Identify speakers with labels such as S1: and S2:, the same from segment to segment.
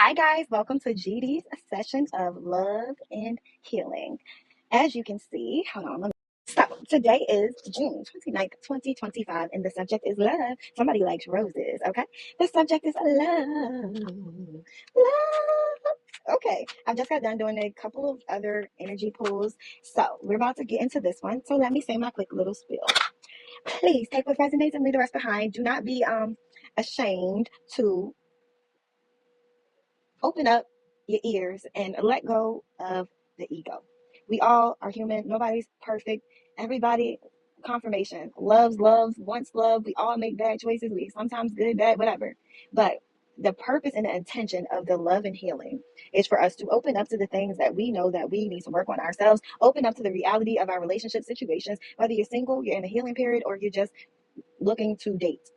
S1: Hi, guys. Welcome to GD's session of love and healing. As you can see, hold on. So, today is June 29th, 2025, and the subject is love. Somebody likes roses, okay? The subject is love. Love. Okay, I've just got done doing a couple of other energy pulls. So, we're about to get into this one. So, let me say my quick little spiel. Please take what resonates and leave the rest behind. Do not be ashamed to open up your ears and let go of the ego. We all are human. Nobody's perfect. Everybody, confirmation, loves love, wants love. We all make bad choices. We sometimes good, bad, whatever. But the purpose and the intention of the love and healing is for us to open up to the things that we know that we need to work on ourselves, open up to the reality of our relationship situations, whether you're single, you're in a healing period, or you're just looking to date.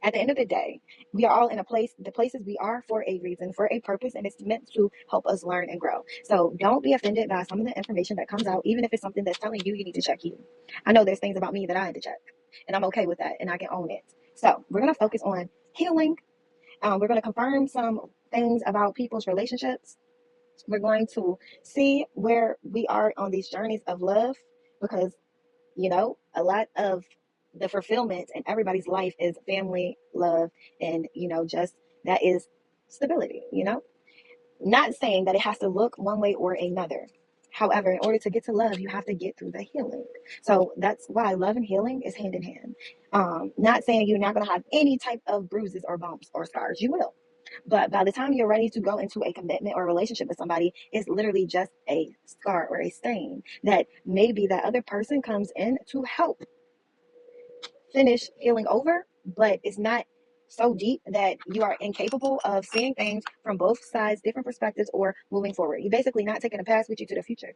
S1: At the end of the day, we are all in a place, the places we are for a reason, for a purpose, and it's meant to help us learn and grow. So don't be offended by some of the information that comes out, even if it's something that's telling you need to check you. I know there's things about me that I had to check, and I'm okay with that, and I can own it. So we're going to focus on healing. We're going to confirm some things about people's relationships. We're going to see where we are on these journeys of love because a lot of the fulfillment in everybody's life is family, love, and, just that is stability. Not saying that it has to look one way or another. However, in order to get to love, you have to get through the healing. So that's why love and healing is hand in hand. Not saying you're not going to have any type of bruises or bumps or scars. You will. But by the time you're ready to go into a commitment or a relationship with somebody, it's literally just a scar or a stain that maybe that other person comes in to help finish healing over, but it's not so deep that you are incapable of seeing things from both sides, different perspectives, or moving forward. You're basically not taking the past with you to the future.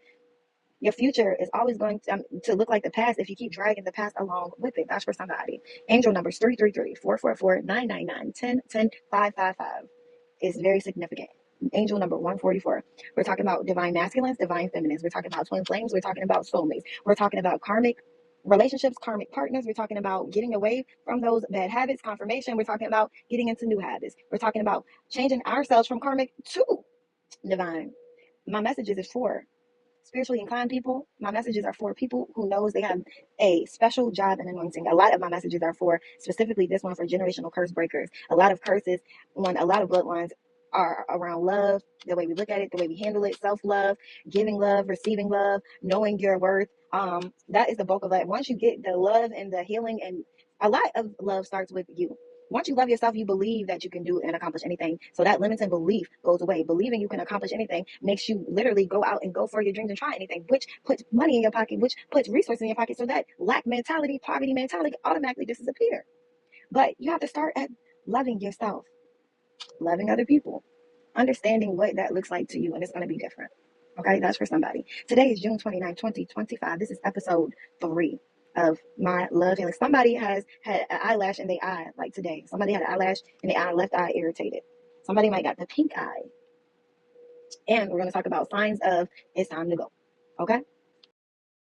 S1: Your future is always going to look like the past if you keep dragging the past along with it. That's for somebody. Angel numbers 333-444-999-1010-555 is very significant. Angel number 144. We're talking about divine masculines, divine feminines. We're talking about twin flames. We're talking about soulmates. We're talking about karmic relationships, karmic partners. We're talking about getting away from those bad habits, confirmation. We're talking about getting into new habits. We're talking about changing ourselves from karmic to divine. My messages is for spiritually inclined people. My messages are for people who knows they have a special job and anointing. A lot of my messages are for, specifically this one, for generational curse breakers. A lot of curses on a lot of bloodlines are around love, the way we look at it, the way we handle it, self-love, giving love, receiving love, knowing your worth. That is the bulk of it. Once you get the love and the healing, and a lot of love starts with you. Once you love yourself, you believe that you can do and accomplish anything. So that limiting belief goes away. Believing you can accomplish anything makes you literally go out and go for your dreams and try anything, which puts money in your pocket, which puts resources in your pocket. So that lack mentality, poverty mentality automatically disappear. But you have to start at loving yourself, loving other people, understanding what that looks like to you, and it's going to be different. Okay, that's for somebody. Today is June 29, 2025. This is episode 3 of my love healing. Somebody has had an eyelash in their eye, like today. Somebody had an eyelash in their eye, left eye irritated. Somebody might got the pink eye. And we're going to talk about signs of it's time to go. Okay?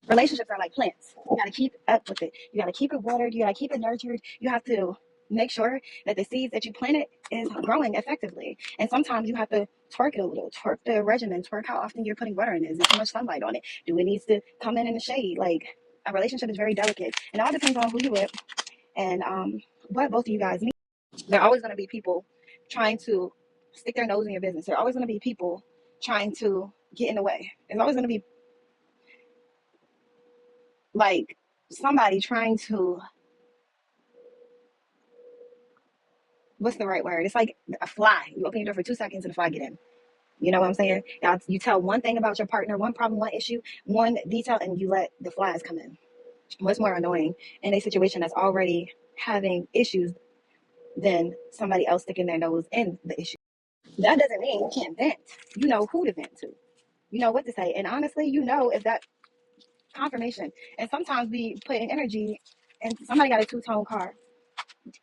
S1: Relationships are like plants. You got to keep up with it. You got to keep it watered. You got to keep it nurtured. You have to make sure that the seeds that you planted is growing effectively. And sometimes you have to twerk it a little, twerk the regimen, twerk how often you're putting water in it. Is there too much sunlight on it? Do it needs to come in the shade? Like, a relationship is very delicate. And it all depends on who you're with and what both of you guys need. There are always going to be people trying to stick their nose in your business. There are always going to be people trying to get in the way. There's always going to be like somebody trying to, what's the right word? It's like a fly. You open your door for 2 seconds and the fly get in. You know what I'm saying? Now, you tell one thing about your partner, one problem, one issue, one detail, and you let the flies come in. What's more annoying in a situation that's already having issues than somebody else sticking their nose in the issue? That doesn't mean you can't vent. You know who to vent to. You know what to say. And honestly, you know if that confirmation. And sometimes we put in energy and somebody got a two-tone car.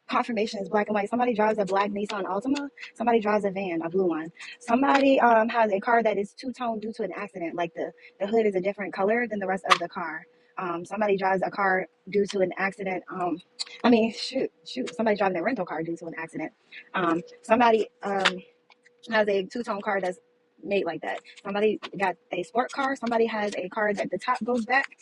S1: Confirmation is black and white. Somebody drives a black Nissan Altima. Somebody drives a van, a blue one. Somebody has a car that is two-tone due to an accident. Like the hood is a different color than the rest of the car. Somebody drives a car due to an accident. Shoot. Somebody driving a rental car due to an accident. Somebody has a two-tone card that's made like that. Somebody got a sport car. Somebody has a car that the top goes back.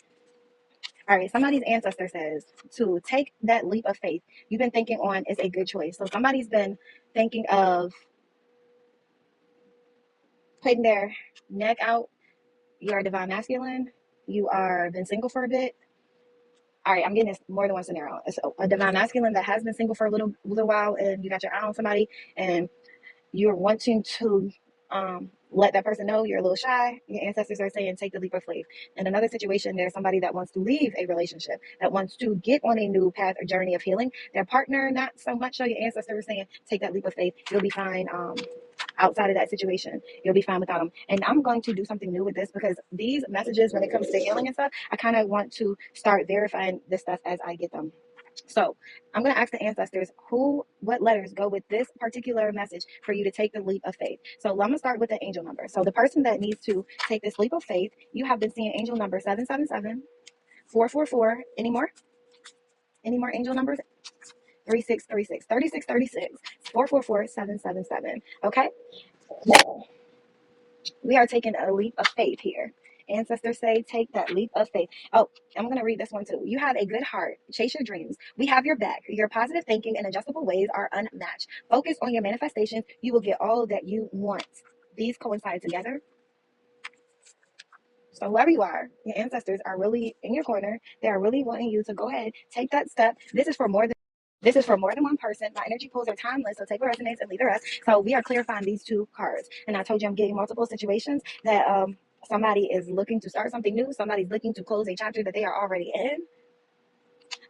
S1: All right, somebody's ancestor says to take that leap of faith you've been thinking on is a good choice. So somebody's been thinking of putting their neck out. You are divine masculine. You are been single for a bit. All right, I'm getting this more than one scenario. It's a divine masculine that has been single for a little while, and you got your eye on somebody, and you're wanting to let that person know you're a little shy. Your ancestors are saying take the leap of faith. In another situation, there's somebody that wants to leave a relationship, that wants to get on a new path or journey of healing. Their partner, not so much so. Your ancestors are saying take that leap of faith. You'll be fine. Outside of that situation, you'll be fine without them. And I'm going to do something new with this because these messages, when it comes to healing and stuff, I kind of want to start verifying this stuff as I get them. So I'm going to ask the ancestors what letters go with this particular message for you to take the leap of faith. So I'm going to start with the angel number. So the person that needs to take this leap of faith, you have been seeing angel number 777, 444. Any more? Any more angel numbers? 3636, 3636, 444, 777. Okay. Now, we are taking a leap of faith here. Ancestors say, take that leap of faith. Oh, I'm going to read this one too. You have a good heart. Chase your dreams. We have your back. Your positive thinking and adjustable ways are unmatched. Focus on your manifestations. You will get all that you want. These coincide together. So whoever you are, your ancestors are really in your corner. They are really wanting you to go ahead, take that step. This is for more than one person. My energy pools are timeless, so take what resonates and leave the rest. So we are clarifying these two cards. And I told you I'm getting multiple situations that somebody is looking to start something new. Somebody's looking to close a chapter that they are already in.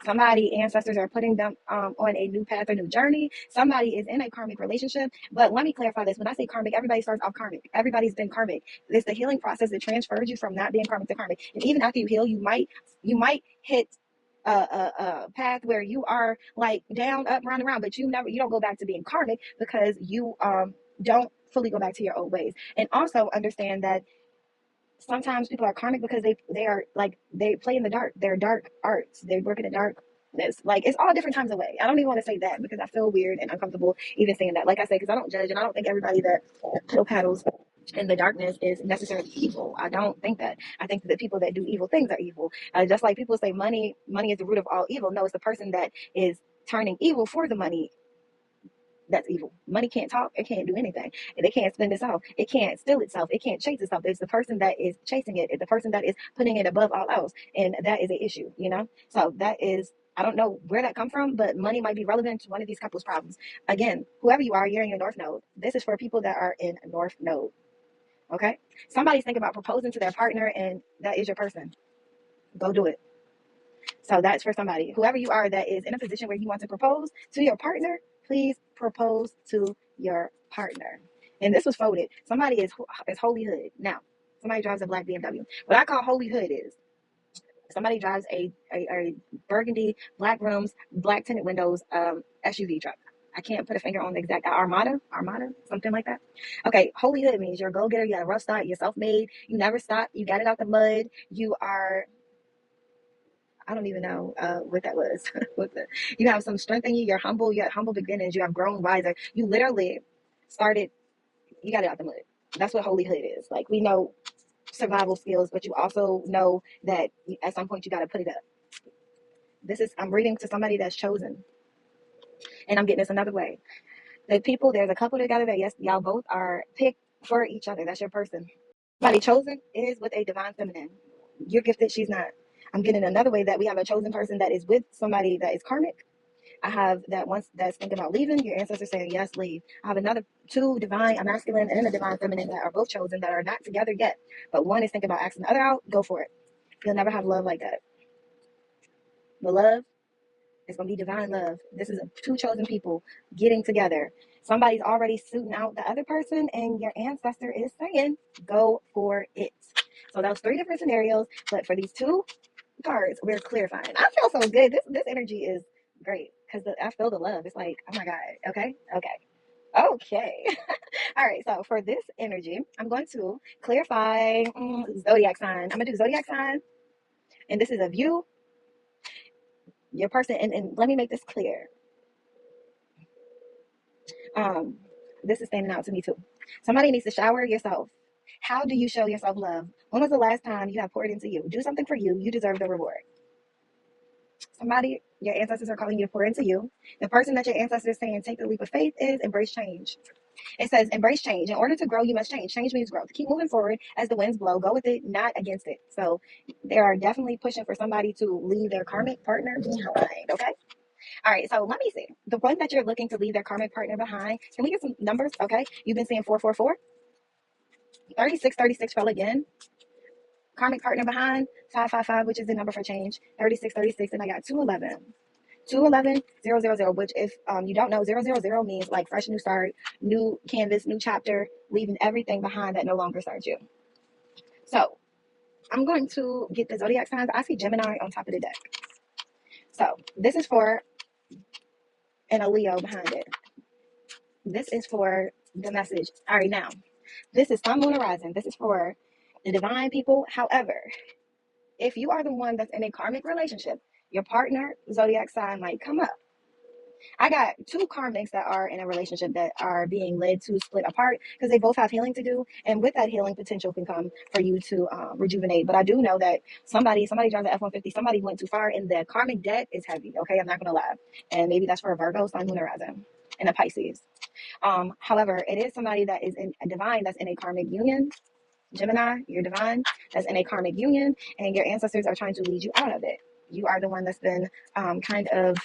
S1: Somebody, ancestors are putting them on a new path or new journey. Somebody is in a karmic relationship. But let me clarify this. When I say karmic, everybody starts off karmic. Everybody's been karmic. It's the healing process that transfers you from not being karmic to karmic. And even after you heal, you might hit a path where you are like down, up, round and round, but you don't go back to being karmic because you don't fully go back to your old ways. And also understand that sometimes people are karmic because they are like they play in the dark. They're dark arts. They work in the darkness. Like it's all different times of way. I don't even want to say that because I feel weird and uncomfortable even saying that. Like I say, because I don't judge and I don't think everybody that pill paddles in the darkness is necessarily evil. I don't think that. I think that the people that do evil things are evil. Just like people say money is the root of all evil. No, it's the person that is turning evil for the money that's evil. Money can't talk. It can't do anything. It can't spend itself. It can't steal itself. It can't chase itself. It's the person that is chasing it. It's the person that is putting it above all else. And that is an issue, you know? So that is, I don't know where that come from, but money might be relevant to one of these couples' problems. Again, whoever you are, you're in your North Node. This is for people that are in North Node. Okay? Somebody's thinking about proposing to their partner, and that is your person. Go do it. So that's for somebody. Whoever you are that is in a position where you want to propose to your partner, please propose to your partner. And this was folded. Somebody is Holy Hood. Now, somebody drives a black BMW. What I call Holy Hood is somebody drives a burgundy, black rims, black tinted windows SUV truck. I can't put a finger on the exact Armada, something like that. Okay, Holy Hood means you're a go-getter, you got a rough start, you're self-made, you never stop, you got it out the mud, you are I don't even know what that was. You have some strength in you. You're humble. You had humble beginnings. You have grown wiser. You literally started. You got it out the mud. That's what Holy Hood is. Like we know survival skills, but you also know that at some point you got to put it up. I'm reading to somebody that's chosen, and I'm getting this another way. There's a couple together that yes, y'all both are picked for each other. That's your person. Somebody chosen is with a divine feminine. You're gifted. She's not. I'm getting another way that we have a chosen person that is with somebody that is karmic. I have that once that's thinking about leaving, your ancestors saying, yes, leave. I have another two divine, a masculine and a divine feminine that are both chosen that are not together yet. But one is thinking about asking the other out, go for it. You'll never have love like that. The love is going to be divine love. This is two chosen people getting together. Somebody's already suiting out the other person, and your ancestor is saying, go for it. So those three different scenarios, but for these two cards, we're clarifying. I feel so good. This energy is great because I feel the love. It's like, oh my God. Okay. All right. So for this energy, I'm going to clarify zodiac sign. I'm gonna do zodiac sign, and this is of you, your person, and let me make this clear. this is standing out to me too. Somebody needs to shower yourself. How do you show yourself love? When was the last time you have poured into you? Do something for you. You deserve the reward. Somebody, your ancestors are calling you to pour into you. The person that your ancestors are saying take the leap of faith is embrace change. It says embrace change. In order to grow, you must change. Change means growth. Keep moving forward as the winds blow. Go with it, not against it. So they are definitely pushing for somebody to leave their karmic partner behind. Okay. All right. So let me see. The one that you're looking to leave their karmic partner behind. Can we get some numbers? Okay. You've been seeing 444. 3636 fell again. Karmic partner behind 555, which is the number for change. 3636, and I got 211. 211 000, which if you don't know, 000 means like fresh new start, new canvas, new chapter, leaving everything behind that no longer serves you. So I'm going to get the zodiac signs. I see Gemini on top of the deck. So this is for, and a Leo behind it. This is for the message. All right, now this is Sun, Moon, and Rising. This is for the divine people. However, if you are the one that's in a karmic relationship, your partner zodiac sign might come up. I got two karmics that are in a relationship that are being led to split apart because they both have healing to do, and with that healing, potential can come for you to rejuvenate. But I do know that somebody drives the F-150. Somebody went too far, and the karmic debt is heavy. Okay, I'm not gonna lie, and maybe that's for a Virgo, Sun, Moon, or Rising, and a Pisces. However, it is somebody that is in a divine that's in a karmic union. Gemini, you're divine that's in a karmic union, and your ancestors are trying to lead you out of it. You are the one that's been kind of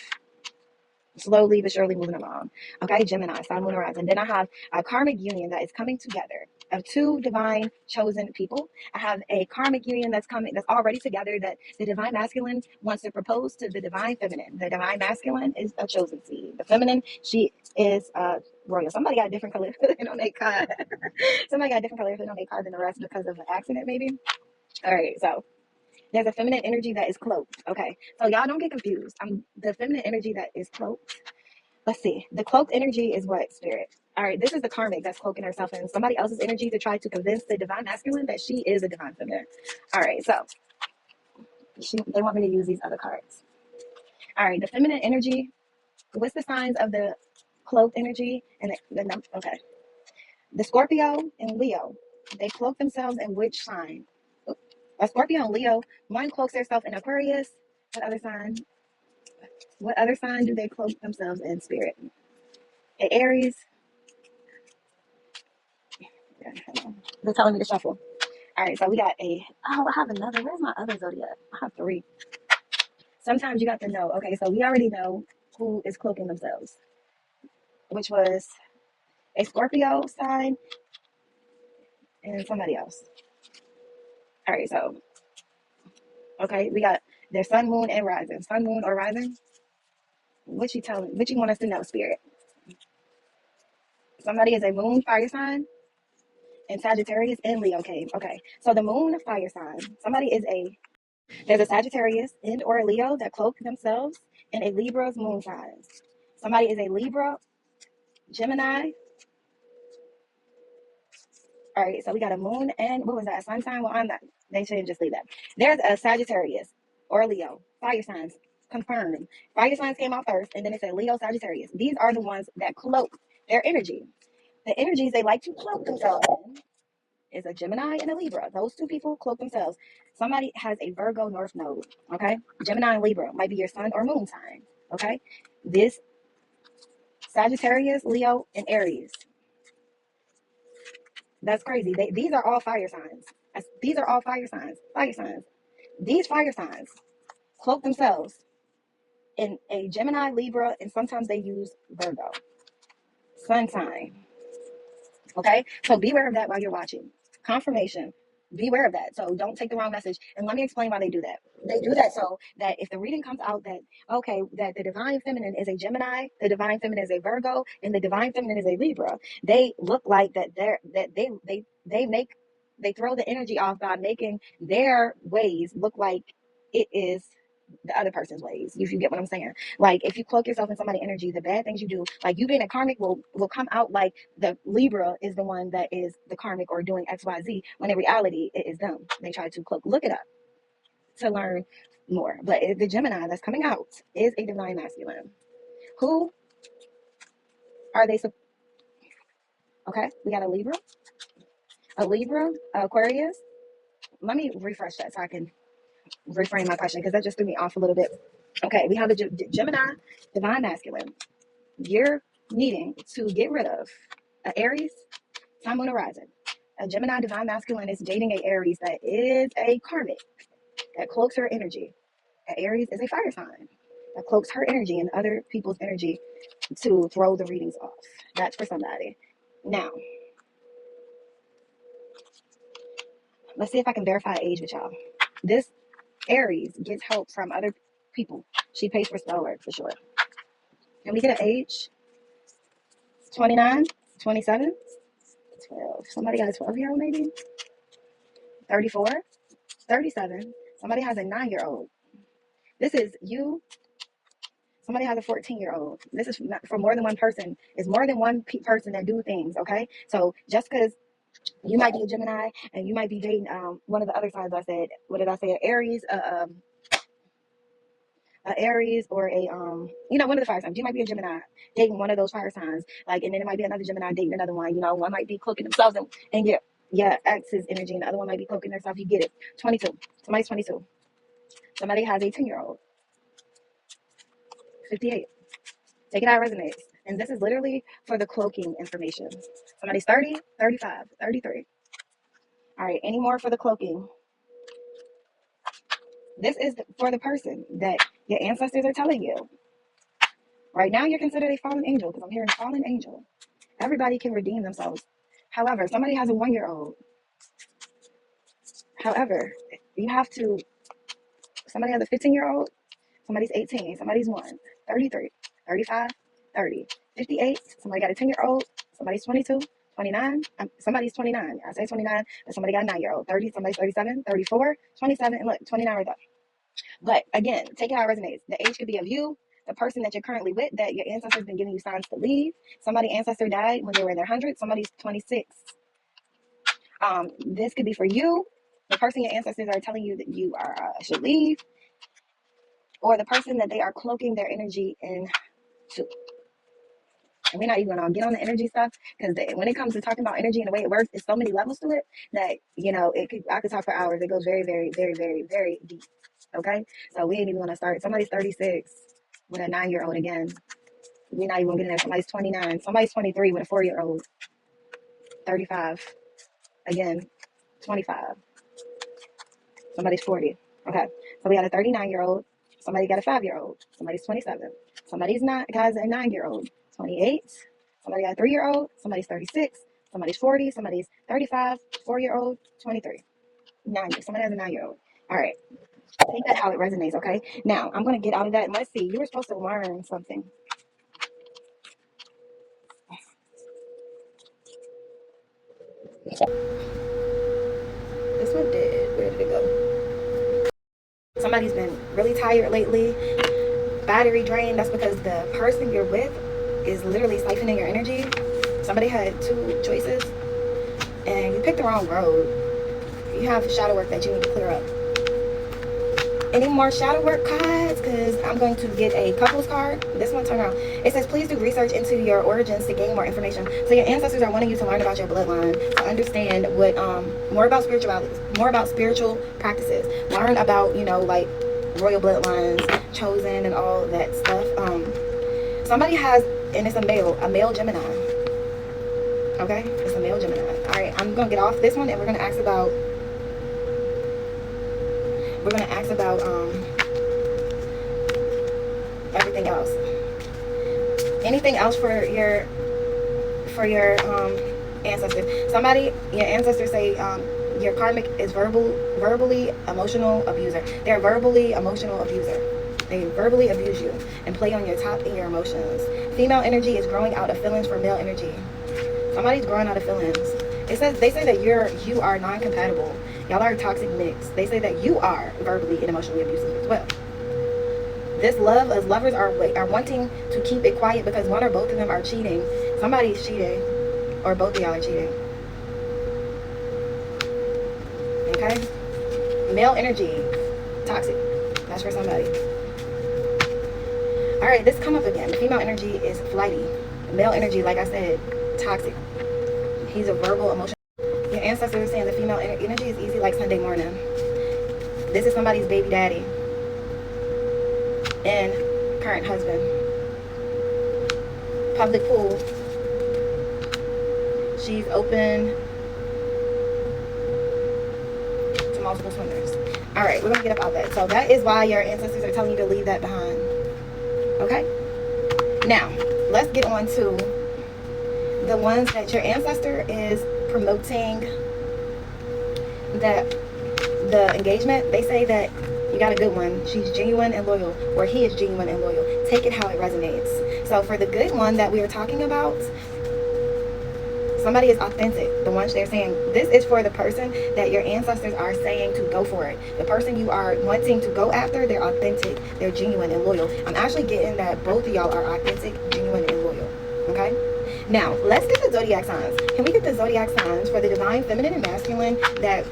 S1: slowly but surely moving along. Okay, Gemini, Sun, Moon, Horizon. Then I have a karmic union that is coming together of two divine chosen people. I have a karmic union that's already together that the divine masculine wants to propose to the divine feminine. The divine masculine is a chosen seed. The feminine, she is royal. Somebody got a different color on their card. Somebody got a different color on their card than the rest because of an accident, maybe. All right, so there's a feminine energy that is cloaked. Okay, so y'all don't get confused. The feminine energy that is cloaked. Let's see. The cloaked energy is what, spirit? All right, this is the karmic that's cloaking herself in somebody else's energy to try to convince the divine masculine that she is a divine feminine. All right, so they want me to use these other cards. All right, the feminine energy. What's the signs of the cloaked energy? And okay, the Scorpio and Leo. They cloak themselves in which sign? A Scorpio and Leo. One cloaks herself in Aquarius. What other sign? What other sign do they cloak themselves in, spirit? Aries. They're telling me to shuffle. All right, so we got I have another. Where's my other zodiac? I have three. Sometimes you got to know. Okay, so we already know who is cloaking themselves, which was a Scorpio sign and somebody else. All right, so, okay, we got their sun, moon, and rising. Sun, moon, or rising? What you want us to know, spirit? Somebody is a moon fire sign and Sagittarius and Leo came. Okay, so the moon fire sign. There's a Sagittarius and or a Leo that cloak themselves in a Libra's moon sign. Somebody is a Libra, Gemini. All right, so we got a moon and what was that? A sun sign? Well, I'm not. They shouldn't just leave that. There's a Sagittarius or Leo. Fire signs. Confirmed. Fire signs came out first, and then it said Leo, Sagittarius. These are the ones that cloak their energy. The energies they like to cloak themselves in is a Gemini and a Libra. Those two people cloak themselves. Somebody has a Virgo North Node. Okay, Gemini and Libra might be your sun or moon sign. Okay, this Sagittarius, Leo, and Aries. That's crazy. These are all fire signs. These are all fire signs. Fire signs. These fire signs cloak themselves in a Gemini, Libra, and sometimes they use Virgo. Sun sign. Okay? So beware of that while you're watching. Confirmation. Beware of that. So don't take the wrong message. And let me explain why they do that. They do that so that if the reading comes out that, okay, that the divine feminine is a Gemini, the divine feminine is a Virgo, and the divine feminine is a Libra, they look like that they throw the energy off by making their ways look like it is the other person's ways. If you get what I'm saying. Like if you cloak yourself in somebody's energy, the bad things you do, like you being a karmic will come out like the Libra is the one that is the karmic or doing XYZ, when in reality it is them. They try to cloak. Look it up to learn more. But the Gemini that's coming out is a divine masculine. Who are they? Okay, we got a Libra, Aquarius. Let me refresh that so I can reframe my question because that just threw me off a little bit. Okay, we have a Gemini, divine masculine. You're needing to get rid of an Aries, Sun, Moon, Horizon. A Gemini, divine masculine is dating a Aries that is a karmic that cloaks her energy. An Aries is a fire sign that cloaks her energy and other people's energy to throw the readings off. That's for somebody. Now, let's see if I can verify age with y'all. This Aries gets help from other people. She pays for spell work for sure. Can we get an age? 29, 27, 12. Somebody got a 12-year-old maybe? 34, 37. Somebody has a 9-year-old. This is you. Somebody has a 14-year-old. This is not for more than one person. It's more than one person that do things, okay? So just because you might be a Gemini and you might be dating one of the other signs I said, what did I say? An Aries, a Aries or a one of the fire signs. You might be a Gemini dating one of those fire signs, like, and then it might be another Gemini dating another one. One might be cloaking themselves and get ex's energy, and the other one might be cloaking themselves. You get it. 22. Somebody's 22. Somebody has a 10-year-old. 58. Take it how it resonates. And this is literally for the cloaking information. Somebody's 30, 35, 33. All right, any more for the cloaking? This is for the person that your ancestors are telling you. Right now, you're considered a fallen angel because I'm hearing fallen angel. Everybody can redeem themselves. However, somebody has a 1-year-old. However, somebody has a 15-year-old, somebody's 18, somebody's 1, 33, 35, 30, 58, somebody got a 10-year-old, somebody's 22, 29, somebody's 29. I say 29, but somebody got a 9-year-old, 30, somebody's 37, 34, 27, and look, 29 right there. But again, take it how it resonates. The age could be of you, the person that you're currently with, that your ancestors been giving you signs to leave. Somebody's ancestor died when they were in their hundreds. Somebody's 26. This could be for you, the person your ancestors are telling you that you should leave, or the person that they are cloaking their energy into. And we're not even gonna get on the energy stuff because when it comes to talking about energy and the way it works, there's so many levels to it that I could talk for hours. It goes very, very, very, very, very deep. Okay, so we ain't even gonna start. Somebody's 36 with a 9-year-old again. We're not even gonna get in there. Somebody's 29. Somebody's 23 with a 4-year-old. 35 again. 25. Somebody's 40. Okay, so we got a 39-year-old. Somebody got a 5-year-old. Somebody's 27. Somebody's not has a 9-year-old. 28. Somebody got a 3-year-old. Somebody's 36. Somebody's 40. Somebody's 35. 4-year-old. 23. 9. Somebody has a 9-year-old. All right. Take that how it resonates, okay? Now, I'm going to get out of that. And let's see. You were supposed to learn something. This one did. Where did it go? Somebody's been really tired lately. Battery drained. That's because the person you're with is literally siphoning your energy. Somebody had 2 choices and you picked the wrong road. You have shadow work that you need to clear up. Any more shadow work cards? Because I'm going to get a couples card. This one, turn around. It says, please do research into your origins to gain more information. So your ancestors are wanting you to learn about your bloodline, to understand what more about spirituality, more about spiritual practices. Learn about, like royal bloodlines, chosen, and all that stuff. Somebody has, and it's a male Gemini. Okay, it's a male Gemini. All right, I'm gonna get off this one, and we're gonna ask about. Everything else. Anything else for your ancestors? Your ancestors say your karmic is verbally emotional abuser. They're a verbally emotional abuser. They verbally abuse you and play on your top and your emotions. Female energy is growing out of feelings for male energy. Somebody's growing out of feelings. They say that you are non-compatible. Y'all are a toxic mix. They say that you are verbally and emotionally abusive as well. This love, as lovers are wanting to keep it quiet because one or both of them are cheating. Somebody's cheating, or both of y'all are cheating. Okay? Male energy, toxic. That's for somebody. All right, this come up again. Female energy is flighty. Male energy, like I said, toxic. He's a verbal, emotional. Your ancestors are saying the female energy is easy like Sunday morning. This is somebody's baby daddy and current husband. Public pool. She's open to multiple swimmers. All right, we're gonna get up out that. So that is why your ancestors are telling you to leave that behind. Okay. Now let's get on to the ones that your ancestor is promoting. That the engagement, they say that you got a good one. She's genuine and loyal, or he is genuine and loyal. Take it how it resonates. So for the good one that we are talking about, somebody is authentic. The ones they're saying, this is for the person that your ancestors are saying to go for it. The person you are wanting to go after, they're authentic, they're genuine and loyal. I'm actually getting that both of y'all are authentic, genuine, and loyal. Okay? Now, let's get the zodiac signs. Can we get the zodiac signs for the divine feminine and masculine that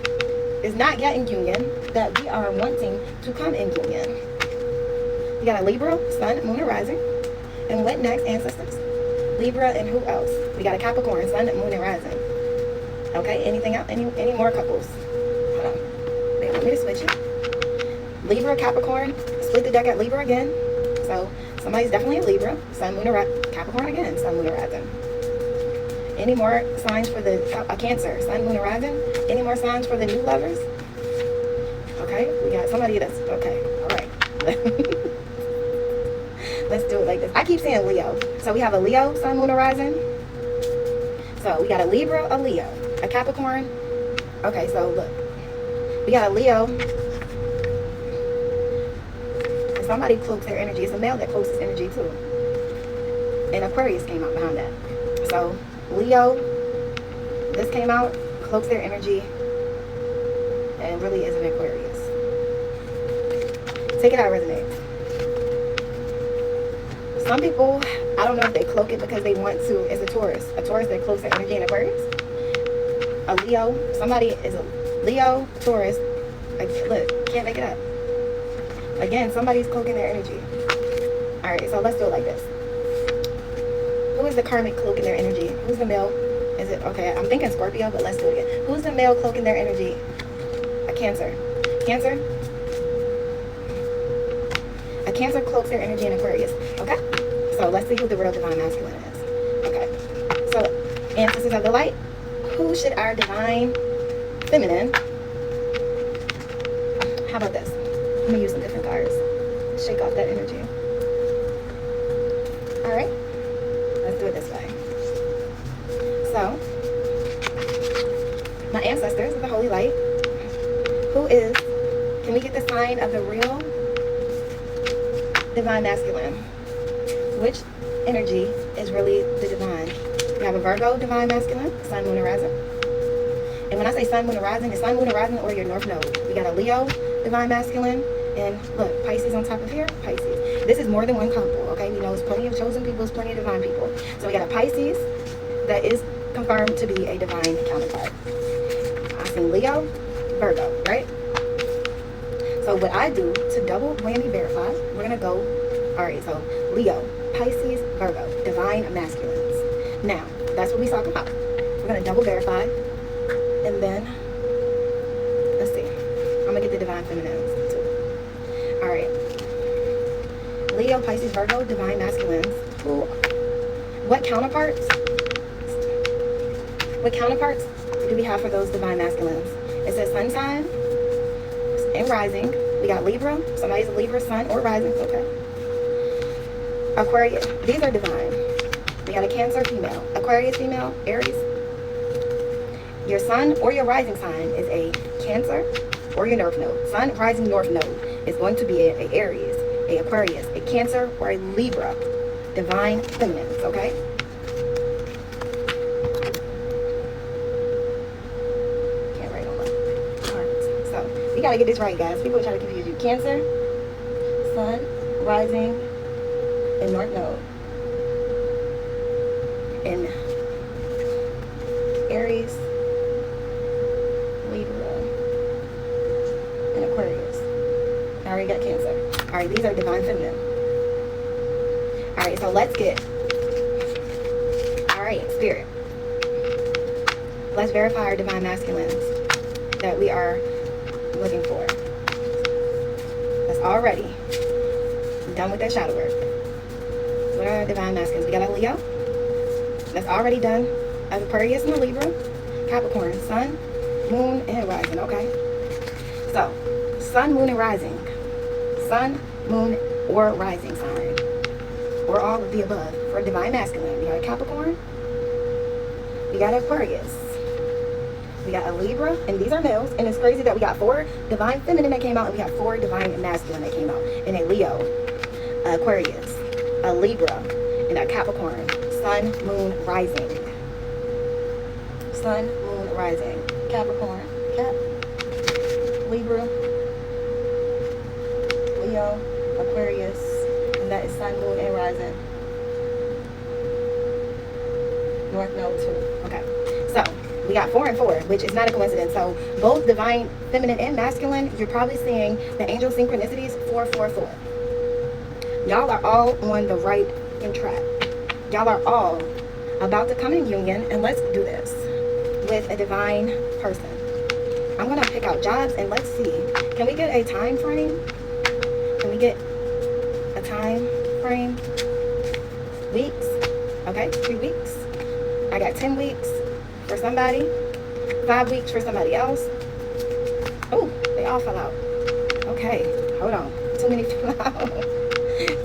S1: is not yet in union, that we are wanting to come in union? You got a Libra, Sun, Moon, and Rising. And what next, ancestors? Libra, and who else? We got a Capricorn, Sun, Moon, and Rising. Okay, anything else? Any more couples? Hold on. They want me to switch it. Libra, Capricorn. Split the deck at Libra again. So somebody's definitely a Libra, Sun, Moon, and Capricorn again, Sun, Moon, and Rising. Any more signs for the Cancer, Sun, Moon, and Rising? Any more signs for the new lovers? Okay, we got somebody that's okay. All right. Let's do it like this. I keep saying Leo. So we have a Leo, Sun, Moon, and Rising. So we got a Libra, a Leo, a Capricorn. Okay, so look. We got a Leo. And somebody cloaks their energy. It's a male that cloaks his energy too. And Aquarius came out behind that. So Leo, this came out, cloaks their energy, and really is an Aquarius. Take it how it resonates. Some people, I don't know if they cloak it because they want to. It's a Taurus that cloaks their energy in Aquarius. A Leo, somebody is a Leo, Taurus. Look, can't make it up. Again, somebody's cloaking their energy. All right, so let's do it like this. Who is the karmic cloaking their energy? Who's the male? Is it, okay, I'm thinking Scorpio, but let's do it again. Who's the male cloaking their energy? A Cancer. Cancer? A Cancer cloaks their energy in Aquarius. Okay? So let's see who the real divine masculine is. Okay. So, ancestors of the light, who should our divine feminine? How about this? Let me use some different cards. Shake off that energy. Alright? Let's do it this way. So, my ancestors of the holy light, who is, can we get the sign of the real divine masculine? Which energy is really the divine? We have a Virgo divine masculine, Sun, Moon, and Rising. And when I say Sun, Moon, and Rising, it's Sun, Moon, and Rising or your North Node. We got a Leo divine masculine, and look, Pisces on top of here, Pisces. This is more than one couple, okay? We know it's plenty of chosen people, it's plenty of divine people. So we got a Pisces that is confirmed to be a divine counterpart. I see Leo, Virgo, right? So what I do to double whammy verify, we're gonna go, all right, so Leo, Pisces, Virgo, divine masculines. Now, that's what we talk about. We're gonna double verify, and then, let's see. I'm gonna get the divine feminines too. All right. Leo, Pisces, Virgo, divine masculines. Who, what counterparts do we have for those divine masculines? It says sun sign and rising. We got Libra. Somebody's a Libra, sun or rising. Okay. Aquarius. These are divine. We got a Cancer female, Aquarius female, Aries. Your sun or your rising sign is a Cancer or your North Node. Sun, rising, North Node is going to be a Aries, a Aquarius, a Cancer, or a Libra. Divine feminines, okay? Can't write on my cards. So, we gotta get this right, guys. People try to confuse you. Cancer, Sun, rising, and North Node. And Aries, Libra, and Aquarius. I already got Cancer. All right, these are divine feminine. All right, so let's get, all right, spirit. Let's verify our divine masculines that we are looking for. That's already done with that shadow work. What are our divine masculines? We got a Leo. That's already done. Aquarius and a Libra. Capricorn, Sun, Moon, and Rising. Okay. So, Sun, Moon, and Rising. Sun, Moon, or Rising sign. Or all of the above. For divine masculine, we got a Capricorn. We got Aquarius. We got a Libra, and these are males. And it's crazy that we got 4 divine feminine that came out, and we got 4 divine masculine that came out. And a Leo, Aquarius, a Libra, and a Capricorn. Sun, Moon, Rising. Sun, Moon, Rising. Capricorn, Cap, Libra, Leo, Aquarius, and that is Sun, Moon, and Rising. North Node 2. Okay. So, we got 4 and 4, which is not a coincidence. So, both divine, feminine, and masculine, you're probably seeing the angel synchronicities 4, 4, 4. Y'all are all on the right track. Y'all are all about to come in union, and let's do this with a divine person. I'm going to pick out jobs, and let's see. Can we get a time frame? Can we get a time frame? Weeks? Okay, 3 weeks. I got 10 weeks for somebody, 5 weeks for somebody else. Oh, they all fell out. Okay, hold on. Too many fell out.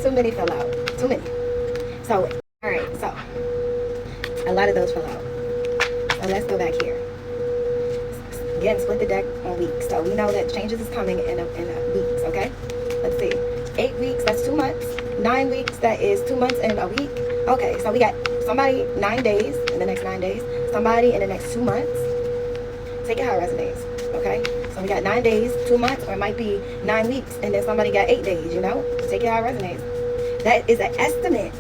S1: Too many fell out. Too many. So, all right, so a lot of those fell out. So let's go back here. Again, split the deck on weeks. So we know that changes is coming in weeks, okay? Let's see. 8 weeks, that's 2 months. 9 weeks, that is 2 months and a week. Okay, so we got somebody 9 days in the next 9 days. Somebody in the next 2 months. Take it how it resonates, okay? So we got 9 days, 2 months, or it might be 9 weeks, and then somebody got 8 days, you know? Take it how it resonates. That is an estimate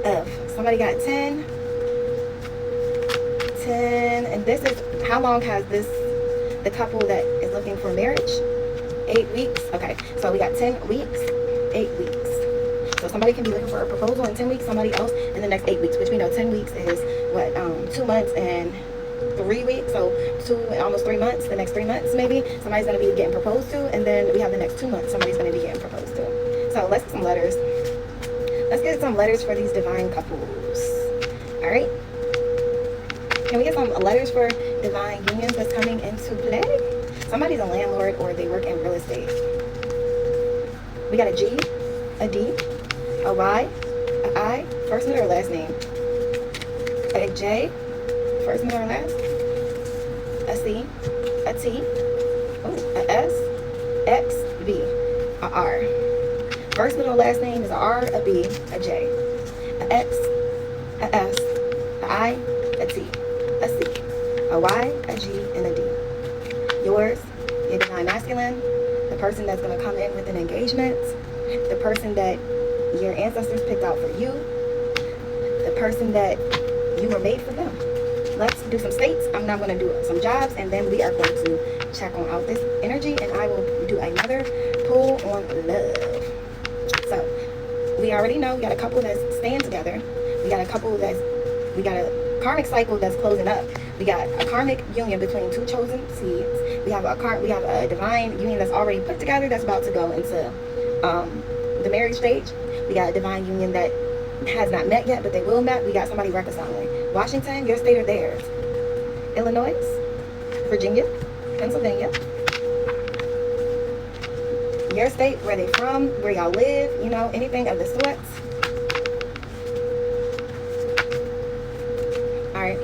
S1: of somebody got 10, and this is, how long has this, the couple that is looking for marriage? 8 weeks. Okay, so we got 10 weeks, 8 weeks. So somebody can be looking for a proposal in 10 weeks, somebody else in the next 8 weeks, which we know 10 weeks is what, 2 months and 3 weeks, so almost 3 months, the next 3 months maybe, somebody's going to be getting proposed to, and then we have the next 2 months, somebody's going to be getting proposed to. So let's get some letters. Let's get some letters for these divine couples. All right? Can we get some letters for divine unions that's coming into play? Somebody's a landlord or they work in real estate. We got a G, a D, a Y, a I, first, middle, or last name. A J, first, middle, or last. A C, a T, a S, X, B, a R. First, middle, last name is a R, a B, a J, a X, a S, a I, a T, a C, a Y, a G, and a D. Yours, your divine masculine, the person that's going to come in with an engagement, the person that your ancestors picked out for you, the person that you were made for them. Let's do some states. I'm now going to do some jobs, and then we are going to check on out this energy, and I will do another pull on love. So, we already know we got a couple that's staying together. We got a couple that's, we got a karmic cycle that's closing up. We got a karmic union between 2 chosen seeds. We have a divine union that's already put together that's about to go into the marriage stage. We got a divine union that has not met yet, but they will met. We got somebody reconciling. Washington, your state or theirs. Illinois, Virginia, Pennsylvania. Your state, where they from, where y'all live, you know, anything of the sorts. Alright,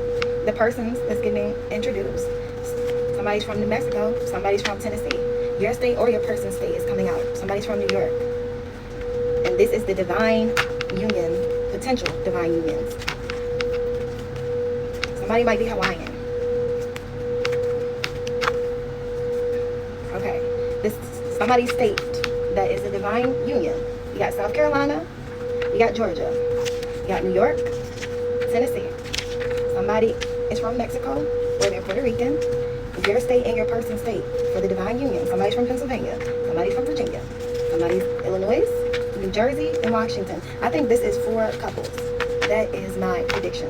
S1: the persons that's getting introduced. Somebody's from New Mexico, somebody's from Tennessee. Your state or your person's state is coming out. Somebody's from New York. And this is the divine union, potential divine unions. Somebody might be Hawaiian. Okay, this somebody's state that is a divine union. You got South Carolina, you got Georgia, you got New York, Tennessee. Somebody is from Mexico or they're Puerto Rican. Your state and your person's state for the divine union. Somebody's from Pennsylvania, somebody's from Virginia, somebody's Illinois, New Jersey, and Washington. I think this is 4 couples. That is my prediction.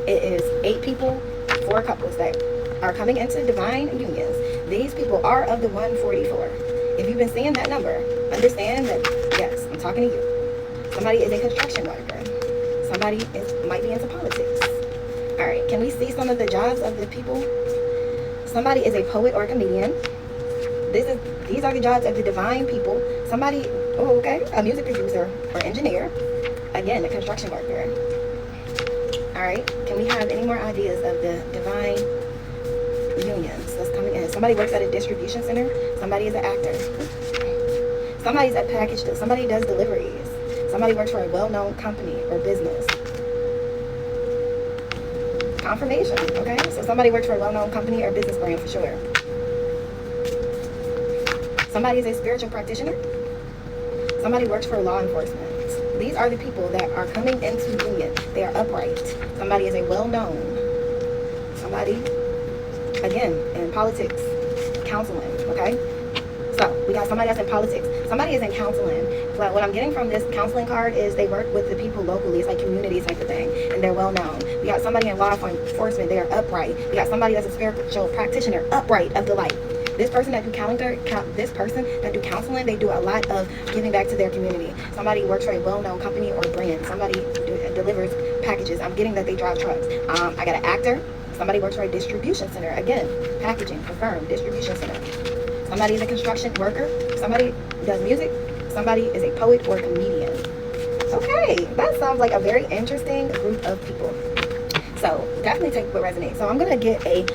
S1: It is 8 people, 4 couples that are coming into divine unions. These people are of the 144. If you've been seeing that number, understand that, yes, I'm talking to you. Somebody is a construction worker. Somebody might be into politics. All right, can we see some of the jobs of the people? Somebody is a poet or a comedian. These are the jobs of the divine people. Somebody, oh, okay, a music producer or engineer. Again, a construction worker. All right, can we have any more ideas of the divine unions that's coming in? Somebody works at a distribution center. Somebody is an actor. Somebody's a package deal. Somebody does deliveries. Somebody works for a well-known company or business. Confirmation, okay? So somebody works for a well-known company or business brand for sure. Somebody is a spiritual practitioner. Somebody works for law enforcement. These are the people that are coming into union. They are upright. Somebody is a well-known. Somebody, again, in politics, counseling, okay? So we got somebody that's in politics. Somebody is in counseling. But what I'm getting from this counseling card is they work with the people locally. It's like community type of thing, and they're well known. We got somebody in law enforcement. They are upright. We got somebody that's a spiritual practitioner, upright of the light. This person that do counseling, they do a lot of giving back to their community. Somebody works for a well-known company or brand. Somebody delivers packages. I'm getting that they drive trucks. I got an actor. Somebody works for a distribution center. Again, packaging, confirmed, distribution center. Somebody is a construction worker. Somebody does music. Somebody is a poet or comedian. Okay, that sounds like a very interesting group of people. So definitely take what resonates. So I'm gonna get a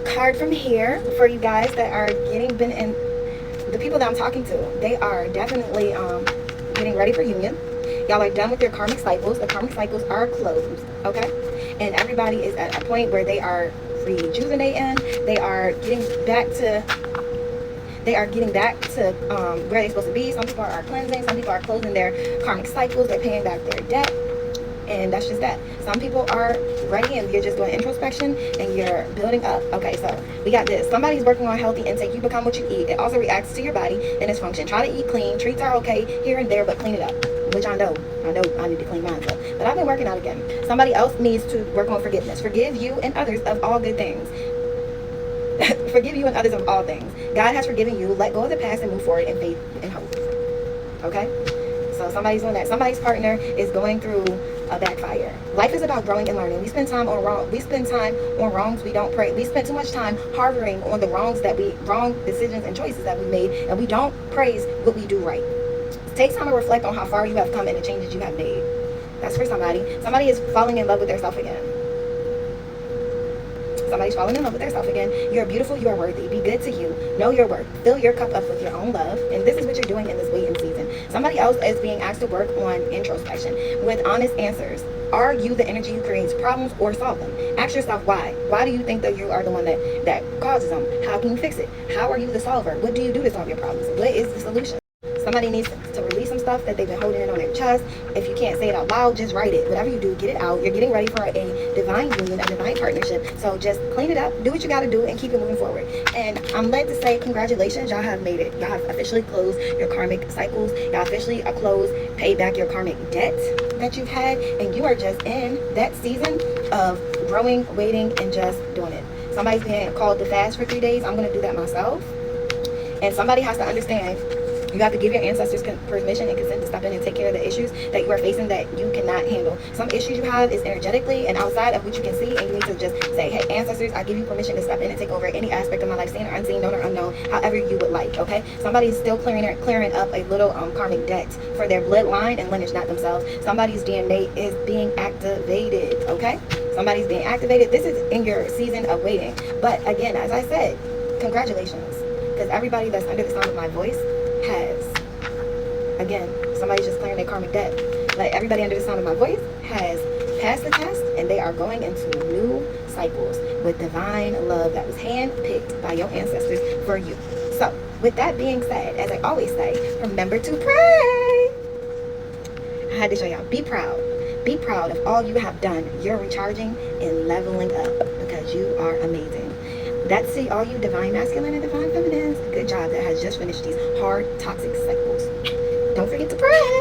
S1: card from here for you guys that are the people that I'm talking to. They are definitely getting ready for union. Y'all are done with your karmic cycles. The karmic cycles are closed, okay? And everybody is at a point where they are rejuvenating. They are getting back to where they're supposed to be. Some people are cleansing. Some people are closing their karmic cycles. They're paying back their debt. And that's just that. Some people are ready and you're just doing introspection and you're building up. Okay, so we got this. Somebody's working on healthy intake. You become what you eat. It also reacts to your body and its function. Try to eat clean. Treats are okay here and there, but clean it up. Which I know I need to clean mine up. But I've been working out again. Somebody else needs to work on forgiveness. Forgive you and others of all good things. Forgive you and others of all things. God has forgiven you. Let go of the past and move forward in faith and hope. Okay? So somebody's doing that. Somebody's partner is going through a backfire. Life is about growing and learning. We spend time on wrongs we don't pray. We spend too much time harboring on the wrong decisions and choices that we made, and we don't praise what we do right. Take time to reflect on how far you have come and the changes you have made. That's for somebody. Somebody is falling in love with themselves again. Somebody's falling in love with themselves again. You're beautiful. You are worthy. Be good to you. Know your worth. Fill your cup up with your own love. And this is what you're doing in this waiting season. Somebody else is being asked to work on introspection with honest answers. Are you the energy who creates problems or solve them? Ask yourself why. Why do you think that you are the one that causes them? How can you fix it? How are you the solver? What do you do to solve your problems? What is the solution? Somebody needs to release some stuff that they've been holding in on their chest. If you can't say it out loud, just write it. Whatever you do, get it out. You're getting ready for a divine union, a divine partnership. So just clean it up, do what you got to do, and keep it moving forward. And I'm led to say congratulations. Y'all have made it. Y'all have officially closed your karmic cycles. Y'all officially paid back your karmic debt that you've had. And you are just in that season of growing, waiting, and just doing it. Somebody's being called to fast for 3 days. I'm going to do that myself. And somebody has to understand, you have to give your ancestors permission and consent to step in and take care of the issues that you are facing that you cannot handle. Some issues you have is energetically and outside of what you can see, and you need to just say, hey, ancestors, I give you permission to step in and take over any aspect of my life, seen or unseen, known or unknown, however you would like, okay? Somebody's still clearing up a little karmic debt for their bloodline and lineage, not themselves. Somebody's DNA is being activated, okay? Somebody's being activated. This is in your season of waiting. But again, as I said, congratulations. Because everybody that's under the sound of my voice has, again, somebody's just clearing their karmic debt. Like everybody under the sound of my voice has passed the test, and they are going into new cycles with divine love that was handpicked by your ancestors for you. So with that being said, as I always say, remember to pray. I had to show y'all, be proud. Be proud of all you have done. You're recharging and leveling up because you are amazing. That's it, all you divine masculine and divine feminines. Good job that has just finished these hard, toxic cycles. Don't forget to pray.